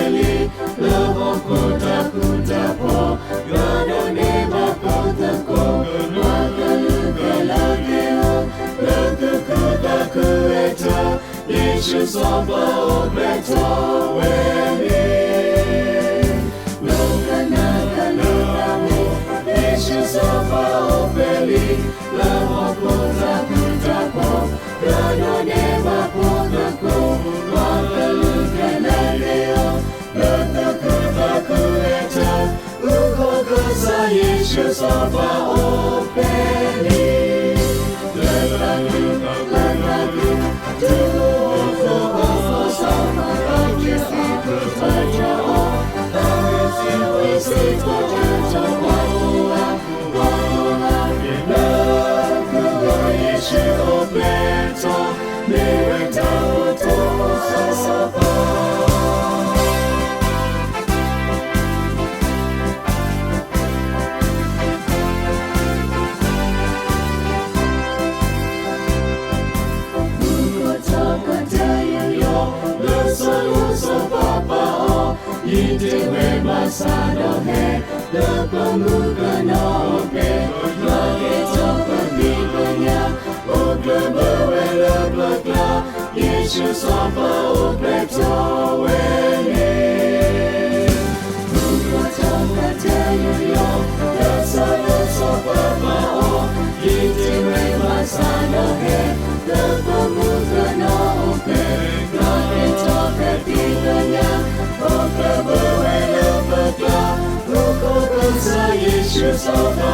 opeli, leho kuda kuda po, gadone bakota ko, wakaluka lakeo, leku kuda kueto, Yesu sopa obreto weli. Lokana kalukamo, Yesu sopa opeli, leho kuda kuda po, gadone bakota ko, wakaluka lakeo, leku kuda kueto, ukokosa Yesu sopa opeli. Itewe masado he, lepo muka no pe, lage topa pipanya, okle bewe lepo kla, Yesu sopa opleto wele. Muka toka teyo yo, leso yo sopa pao, itewe masado he, lepo muka no pe, lage topa pipanya, Yesu sopa